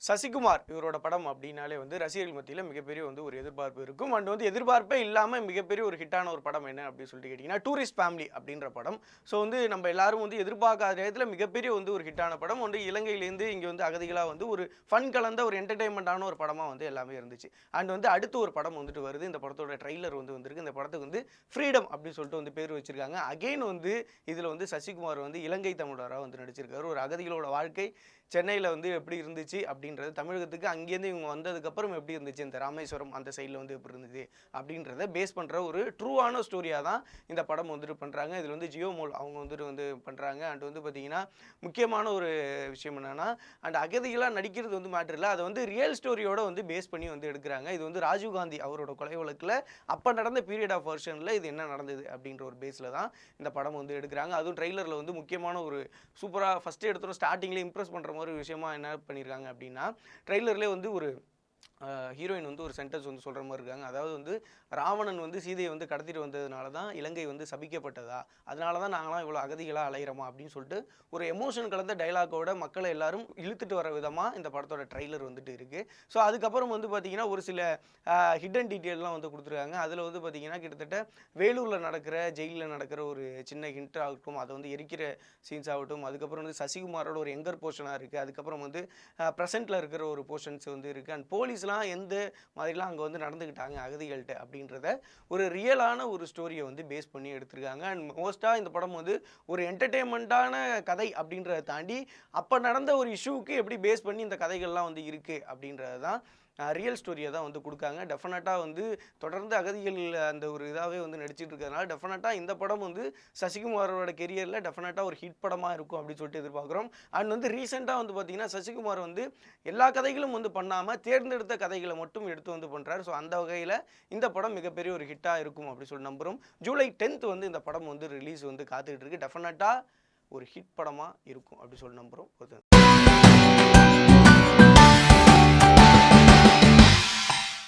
சசிகுமார் இவரோட படம் அப்படின்னாலே வந்து ரசிகர்கள் மத்தியில் மிகப்பெரிய வந்து ஒரு எதிர்பார்ப்பு இருக்கும். அண்ட் வந்து எதிர்பார்ப்பே இல்லாமல் மிகப்பெரிய ஒரு ஹிட்டான ஒரு படம் என்ன அப்படின்னு சொல்லிட்டு கேட்டிங்கன்னா டூரிஸ்ட் ஃபேமிலி அப்படின்ற படம். ஸோ வந்து நம்ம எல்லாரும் வந்து எதிர்பார்க்காத நேரத்தில் மிகப்பெரிய வந்து ஒரு ஹிட்டான படம் வந்து இலங்கையிலேருந்து இங்கே வந்து அகதிகளாக வந்து ஒரு ஃபன் கலந்த ஒரு என்டர்டைன்மெண்ட்டான ஒரு படமாக வந்து எல்லாமே இருந்துச்சு. அண்ட் வந்து அடுத்து ஒரு படம் வந்துட்டு வருது. இந்த படத்தோட ட்ரெய்லர் வந்து வந்திருக்கு. இந்த படத்துக்கு வந்து ஃப்ரீடம் அப்படின்னு சொல்லிட்டு வந்து பேர் வச்சிருக்காங்க. அகெயின் வந்து இதில் வந்து சசிகுமார் வந்து இலங்கை தமிழராக வந்து நடிச்சிருக்காரு. ஒரு அகதிகளோட வாழ்க்கை சென்னையில் வந்து எப்படி இருந்துச்சு அப்படின்றது, தமிழகத்துக்கு அங்கேருந்து இவங்க வந்ததுக்கப்புறம் எப்படி இருந்துச்சு, இந்த ராமேஸ்வரம் அந்த சைடில் வந்து எப்படி இருந்துச்சு அப்படின்றத பேஸ் பண்ணுற ஒரு ட்ரூவான ஸ்டோரியாக தான் இந்த படம் வந்துட்டு பண்ணுறாங்க. இதில் வந்து ஜியோ மோல் அவங்க வந்து பண்ணுறாங்க. அண்ட் வந்து பார்த்திங்கன்னா முக்கியமான ஒரு விஷயம் என்னென்னா, அண்ட் அகதிகளாக நடிக்கிறது வந்து மேட்ரு இல்லை, அதை வந்து ரியல் ஸ்டோரியோட வந்து பேஸ் பண்ணி வந்து எடுக்கிறாங்க. இது வந்து ராஜீவ்காந்தி அவரோட கொலை வழக்கில் அப்போ நடந்த பீரியட் ஆஃப் வெர்ஷனில் இது என்ன நடந்தது அப்படின்ற ஒரு பேஸில் தான் இந்த படம் வந்து எடுக்கிறாங்க. அதுவும் ட்ரெய்லரில் வந்து முக்கியமான ஒரு சூப்பராக ஃபஸ்ட்டு எடுத்துகிற ஸ்டார்டிங்லேயே இம்ப்ரெஸ் பண்ணுற ஒரு விஷயமா என்ன பண்ணியிருக்காங்க அப்படின்னா, ட்ரெய்லர்லேயே வந்து ஒரு ஹீரோயின் வந்து ஒரு சென்டென்ஸ் வந்து சொல்கிற மாதிரி இருக்காங்க. அதாவது வந்து ராவணன் வந்து சீதையை வந்து கடத்திட்டு வந்ததுனால தான் இலங்கை வந்து சபிக்கப்பட்டதா, அதனால தான் நாங்களாம் இவ்வளோ அகதிகளாக அலைகிறோமா அப்படின்னு சொல்லிட்டு ஒரு எமோஷன் கலந்த டைலாக்கோட மக்களை எல்லாரும் இழுத்துட்டு வர விதமாக இந்த படத்தோட ட்ரெய்லர் வந்துட்டு இருக்குது. ஸோ அதுக்கப்புறம் வந்து பார்த்திங்கன்னா ஒரு சில ஹிடன் டீட்டெயில்லாம் வந்து கொடுத்துருக்காங்க. அதில் வந்து பார்த்திங்கன்னா கிட்டத்தட்ட வேலூரில் நடக்கிற ஜெயிலில் நடக்கிற ஒரு சின்ன ஹிண்ட் ஆகட்டும், அதை வந்து எரிக்கிற சீன்ஸ் ஆகட்டும், அதுக்கப்புறம் வந்து சசிகுமாரோட ஒரு எங்கர் போர்ஷனாக இருக்குது, அதுக்கப்புறம் வந்து ப்ரெசென்ட்டில் இருக்கிற ஒரு போர்ஷன்ஸ் வந்து இருக்குது. அண்ட் போலீஸ்லாம் எந்த மாதிரிலாம் அங்கே வந்து நடந்துக்கிட்டாங்க அகதிகள்கிட்ட அப்படின்றத ஒரு ரியலான ஒரு ஸ்டோரியை வந்து பேஸ் பண்ணி எடுத்திருக்காங்க. அண்ட் மோஸ்ட்டாக இந்த படம் வந்து ஒரு என்டர்டெயின்மெண்ட்டான கதை அப்படின்றத தாண்டி அப்போ நடந்த ஒரு இஷ்யூவுக்கு எப்படி பேஸ் பண்ணி இந்த கதைகள்லாம் வந்து இருக்குது அப்படின்றது தான் ரியல் ஸ்டோரியை தான் வந்து கொடுக்காங்க. டெஃபினட்டாக வந்து தொடர்ந்து அகதிகள் அந்த ஒரு இதாகவே வந்து நடிச்சிட்டு இருக்கிறதுனால டெஃபினட்டாக இந்த படம் வந்து சசிகுமாரோட கெரியரில் டெஃபினட்டாக ஒரு ஹிட் படமாக இருக்கும் அப்படின்னு சொல்லிட்டு எதிர்பார்க்குறோம். அண்ட் வந்து ரீசெண்டாக வந்து பார்த்திங்கன்னா சசிகுமார் வந்து எல்லா கதைகளும் வந்து பண்ணாமல் தேர்ந்தெடுத்த கதைகளை மட்டும் எடுத்து வந்து பண்ணுறாரு. ஸோ அந்த வகையில் இந்த படம் மிகப்பெரிய ஒரு ஹிட்டாக இருக்கும் அப்படின்னு சொல்லி நம்புகிறோம். ஜூலை 10th வந்து இந்த படம் வந்து ரிலீஸ் வந்து காத்துக்கிட்டு இருக்கு. டெஃபினட்டாக ஒரு ஹிட் படமாக இருக்கும் அப்படின்னு சொல்லி நம்புகிறோம்.